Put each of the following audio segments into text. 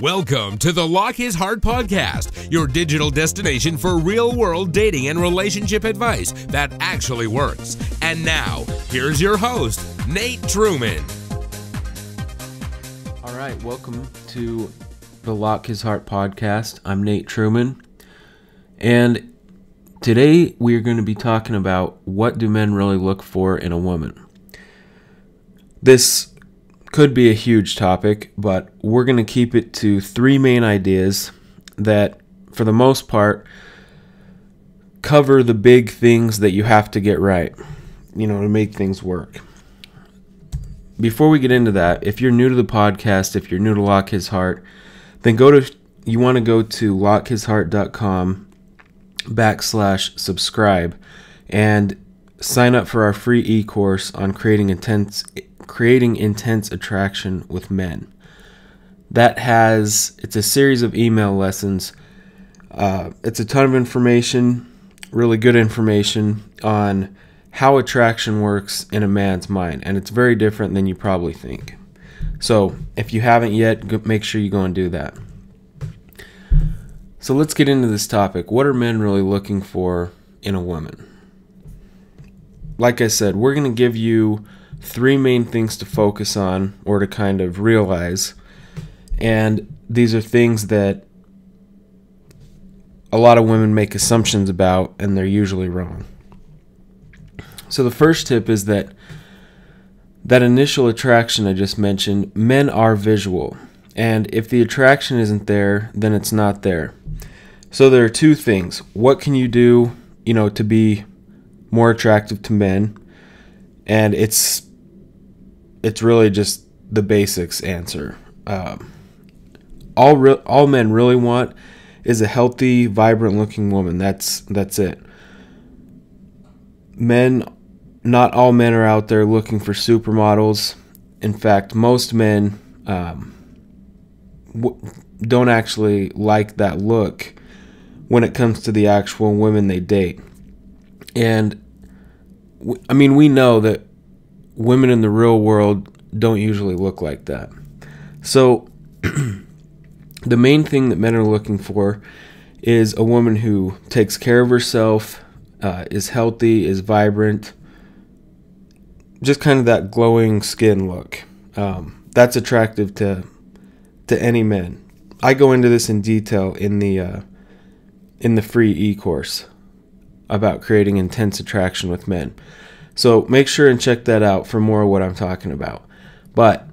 Welcome to the LockHisHeart podcast, your digital destination for real-world dating and relationship advice that actually works. And now, here's your host, Nate Truman. All right, welcome to the LockHisHeart podcast. I'm Nate Truman, and today we are going to be talking about what do men really look for in a woman. This could be a huge topic, but we're going to keep it to three main ideas that, for the most part, cover the big things that you have to get right, to make things work. Before we get into that, if you're new to the podcast, if you're new to LockHisHeart, then you want to go to LockHisHeart.com/subscribe and sign up for our free e-course on creating intense attraction with men. It's a series of email lessons. It's a ton of information, really good information on how attraction works in a man's mind, and it's very different than you probably think. So if you haven't yet, make sure you go and do that. So let's get into this topic. What are men really looking for in a woman? Like I said, we're going to give you three main things to focus on or to kind of realize. And these are things that a lot of women make assumptions about, and they're usually wrong. So the first tip is that initial attraction I just mentioned, men are visual. And if the attraction isn't there, then it's not there. So there are two things. What can you do, to be more attractive to men? And it's really just the basics answer. All men really want is a healthy, vibrant-looking woman. That's it. Not all men are out there looking for supermodels. In fact, most men don't actually like that look when it comes to the actual women they date. And we know that women in the real world don't usually look like that. So the main thing that men are looking for is a woman who takes care of herself, is healthy, is vibrant, just kind of that glowing skin look. That's attractive to any men. I go into this in detail in the free e-course about creating intense attraction with men. So make sure and check that out for more of what I'm talking about. But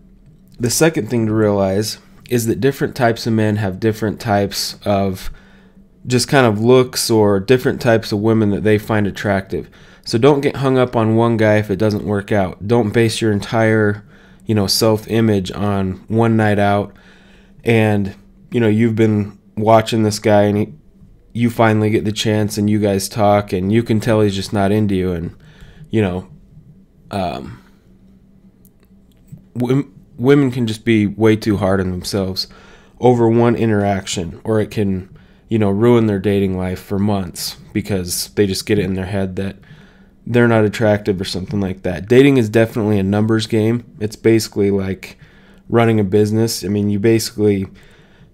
the second thing to realize is that different types of men have different types of just kind of looks or different types of women that they find attractive. So don't get hung up on one guy if it doesn't work out. Don't base your entire, self-image on one night out and, you've been watching this guy and you finally get the chance and you guys talk and you can tell he's just not into you, and women can just be way too hard on themselves over one interaction, or it can, ruin their dating life for months because they just get it in their head that they're not attractive or something like that. Dating is definitely a numbers game. It's basically like running a business.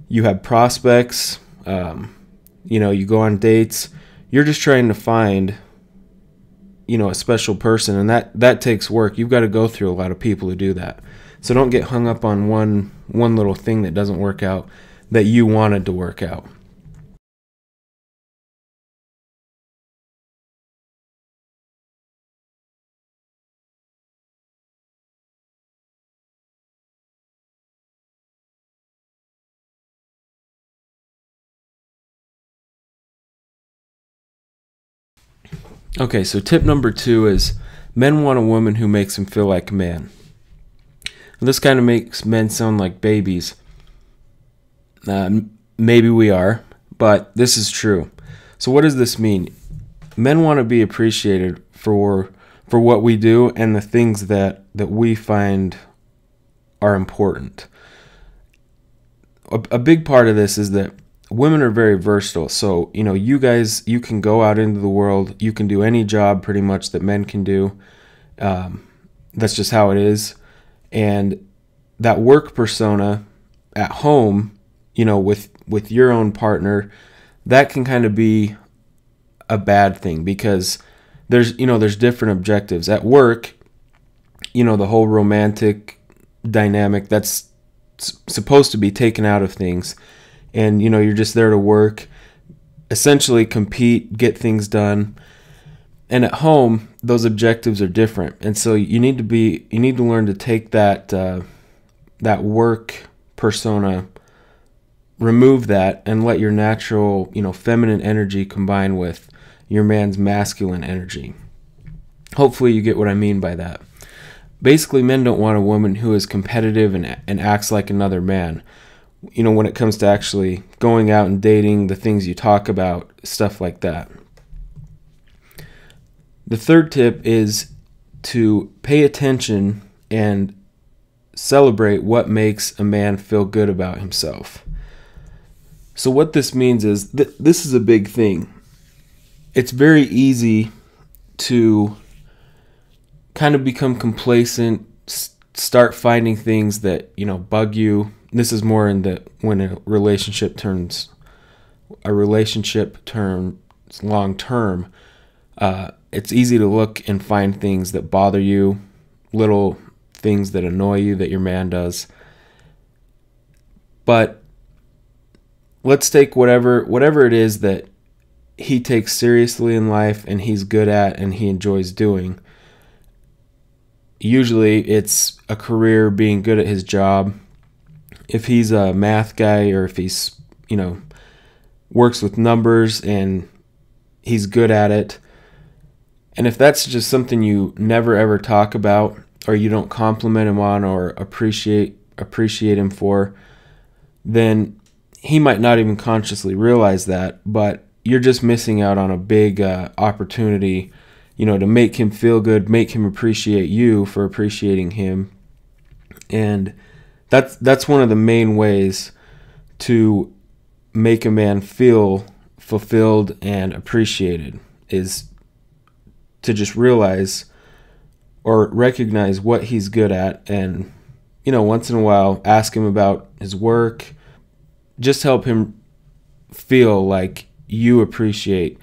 You have prospects, you go on dates. You're just trying to find a special person, and that takes work. You've got to go through a lot of people to do that. So don't get hung up on one little thing that doesn't work out that you wanted to work out. Okay, so tip number 2 is men want a woman who makes them feel like a man. And this kind of makes men sound like babies. Maybe we are, but this is true. So what does this mean? Men want to be appreciated for what we do and the things that we find are important. A big part of this is that women are very versatile. So, you guys, you can go out into the world. You can do any job pretty much that men can do. That's just how it is. And that work persona at home, with your own partner, that can kind of be a bad thing, because there's different objectives at work. The whole romantic dynamic that's supposed to be taken out of things, and you're just there to work, essentially compete, get things done. And at home, those objectives are different, and so you need to learn to take that work persona, remove that, and let your natural feminine energy combine with your man's masculine energy. Hopefully you get what I mean by that. Basically, men don't want a woman who is competitive and acts like another man. When it comes to actually going out and dating, the things you talk about, stuff like that. The third tip is to pay attention and celebrate what makes a man feel good about himself. So what this means is this is a big thing. It's very easy to kind of become complacent, start finding things that bug you. This is more when a relationship turns long term. It's easy to look and find things that bother you, little things that annoy you that your man does. But let's take whatever it is that he takes seriously in life and he's good at and he enjoys doing. Usually it's a career, being good at his job. If he's a math guy, or if he's, works with numbers and he's good at it. And if that's just something you never ever talk about, or you don't compliment him on or appreciate him for, then he might not even consciously realize that, but you're just missing out on a big opportunity, to make him feel good, make him appreciate you for appreciating him. And that's one of the main ways to make a man feel fulfilled and appreciated, is to just realize or recognize what he's good at, and once in a while ask him about his work. Just help him feel like you appreciate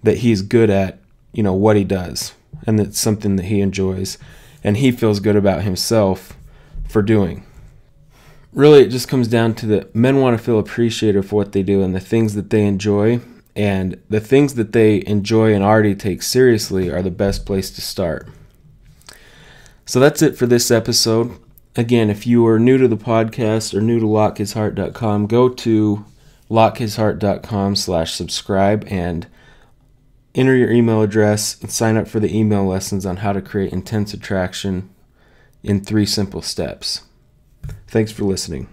that he's good at what he does, and that's something that he enjoys and he feels good about himself for doing. Really, it just comes down to that men want to feel appreciated for what they do and the things that they enjoy, and the things that they enjoy and already take seriously are the best place to start. So that's it for this episode. Again, if you are new to the podcast or new to LockHisHeart.com, go to LockHisHeart.com/subscribe and enter your email address and sign up for the email lessons on how to create intense attraction in 3 simple steps. Thanks for listening.